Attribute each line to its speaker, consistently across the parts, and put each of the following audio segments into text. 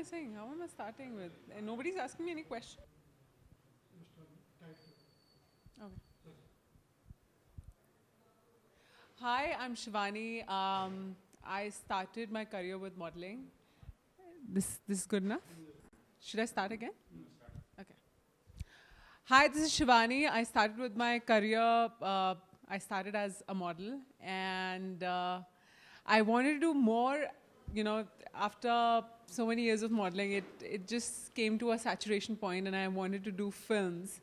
Speaker 1: Saying, how am I starting with? And nobody's asking me any question. Okay. Hi, I'm Shivani. I started my career with modeling. This is good enough? Should I start again? Okay. Hi, this is Shivani. I started with my career. I started as a model, and I wanted to do more. You know, after so many years of modeling, it just came to a saturation point, and I wanted to do films.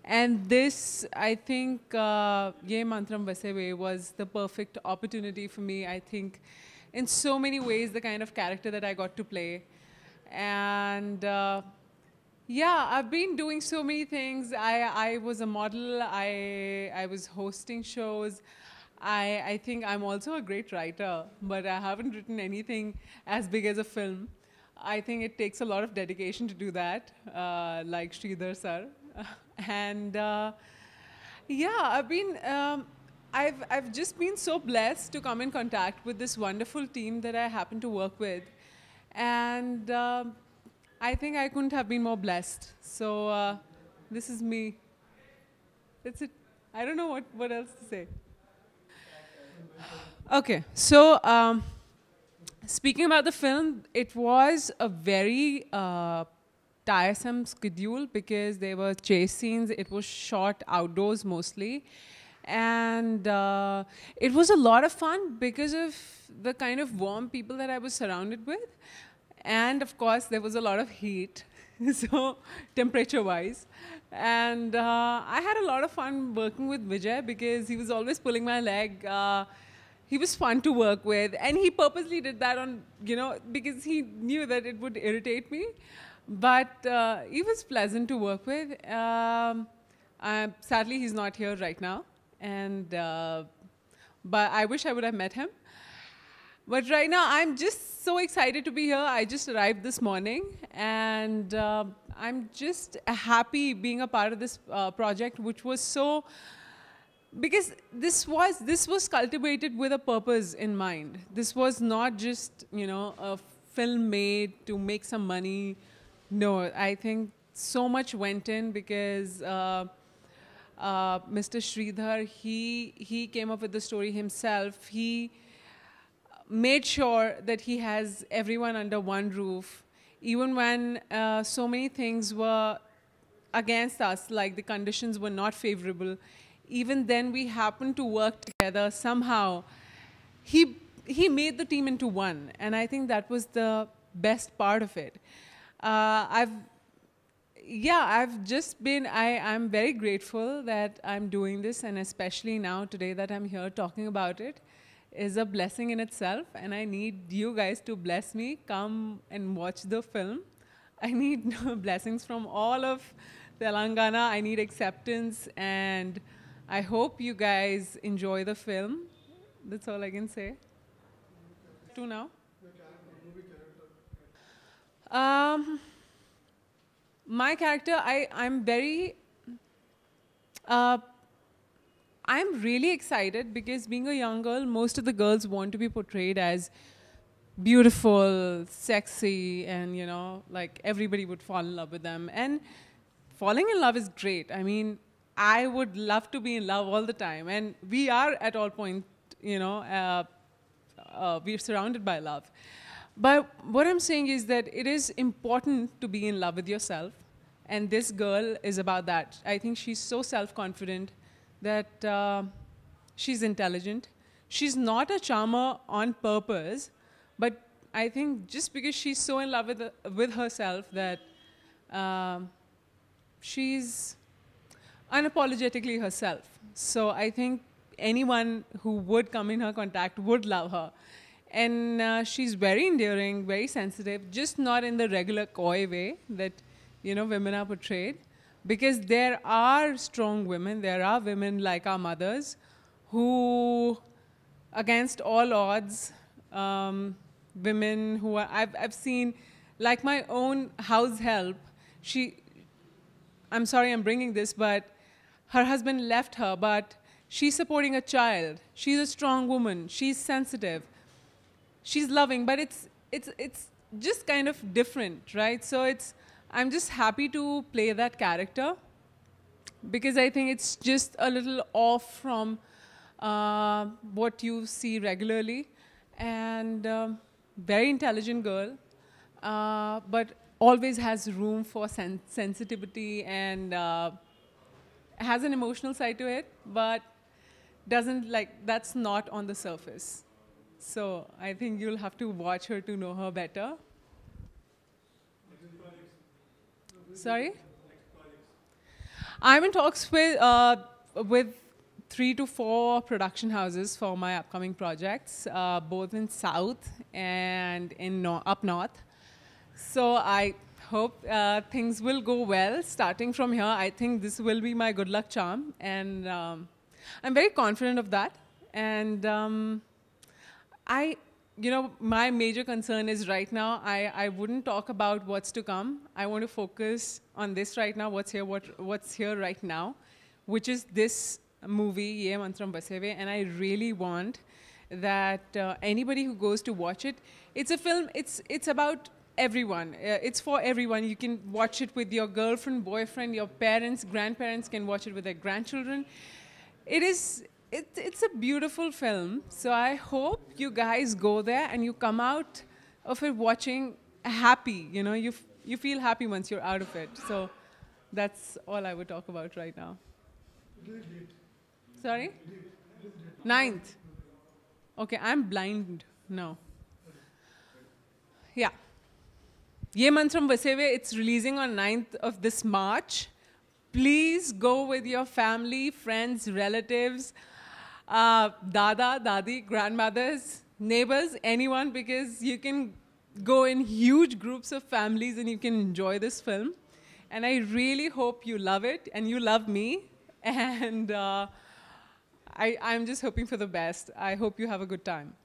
Speaker 1: And this, I think, Ye Mantram Vaseve was the perfect opportunity for me. I think, in so many ways, the kind of character that I got to play, and. Yeah, I've been doing so many things. I was a model. I was hosting shows. I think I'm also a great writer, but I haven't written anything as big as a film. I think it takes a lot of dedication to do that, like Sridhar sir. and yeah, I've just been so blessed to come in contact with this wonderful team that I happen to work with, and I think I couldn't have been more blessed. So this is me. That's it. I don't know what else to say. Okay, so speaking about the film, it was a very tiresome schedule because there were chase scenes. It was shot outdoors mostly. And it was a lot of fun because of the kind of warm people that I was surrounded with. And of course, there was a lot of heat, so temperature-wise. And I had a lot of fun working with Vijay because he was always pulling my leg. He was fun to work with, and he purposely did that on, because he knew that it would irritate me. But he was pleasant to work with. Sadly, he's not here right now, and but I wish I would have met him. But right now, I'm just so excited to be here. I just arrived this morning, and I'm just happy being a part of this project, which was so, because this was cultivated with a purpose in mind. This was not just, a film made to make some money. No, I think so much went in because Mr. Sridhar, he came up with the story himself. He made sure that he has everyone under one roof, even when so many things were against us, like the conditions were not favorable. Even then, we happened to work together somehow. He made the team into one, and I think that was the best part of it. I've just been, I'm very grateful that I'm doing this, and especially now, today, that I'm here talking about it is a blessing in itself, and I need you guys to bless me. Come and watch the film. I need blessings from all of Telangana. I need acceptance, and I hope you guys enjoy the film. That's all I can say. To now. My character, I'm very... I'm really excited because being a young girl, most of the girls want to be portrayed as beautiful, sexy, and, like everybody would fall in love with them. And falling in love is great. I mean, I would love to be in love all the time. And we are at all points, we're surrounded by love. But what I'm saying is that it is important to be in love with yourself. And this girl is about that. I think she's so self-confident that she's intelligent. She's not a charmer on purpose, but I think just because she's so in love with herself that she's unapologetically herself. So I think anyone who would come in her contact would love her. And she's very endearing, very sensitive, just not in the regular coy way that, women are portrayed. Because there are strong women, there are women like our mothers who, against all odds, women who are, I've seen, like my own house help, I'm sorry I'm bringing this, but her husband left her, but she's supporting a child. She's a strong woman, she's sensitive, she's loving, but it's just kind of different, right? So I'm just happy to play that character because I think it's just a little off from what you see regularly. And very intelligent girl, but always has room for sensitivity and has an emotional side to it, but doesn't that's not on the surface. So I think you'll have to watch her to know her better. Sorry? I'm in talks with 3 to 4 production houses for my upcoming projects, both in South and in up North. So I hope things will go well. Starting from here, I think this will be my good luck charm. And I'm very confident of that. And my major concern is right now, I wouldn't talk about what's to come. I want to focus on this right now, what's here right now, which is this movie, Ye Mantram Vaseve. And I really want that anybody who goes to watch it, it's a film, it's about everyone. It's for everyone. You can watch it with your girlfriend, boyfriend, your parents, grandparents can watch it with their grandchildren. It's a beautiful film. So I hope you guys go there and you come out of it watching happy. You know, you feel happy once you're out of it. So that's all I would talk about right now. Sorry? 9th. Okay, I'm blind now. Yeah. Ye Mantram Vaseve, it's releasing on 9th of this March. Please go with your family, friends, relatives, dada, dadi, grandmothers, neighbors, anyone, because you can go in huge groups of families and you can enjoy this film. And I really hope you love it and you love me. And I'm just hoping for the best. I hope you have a good time.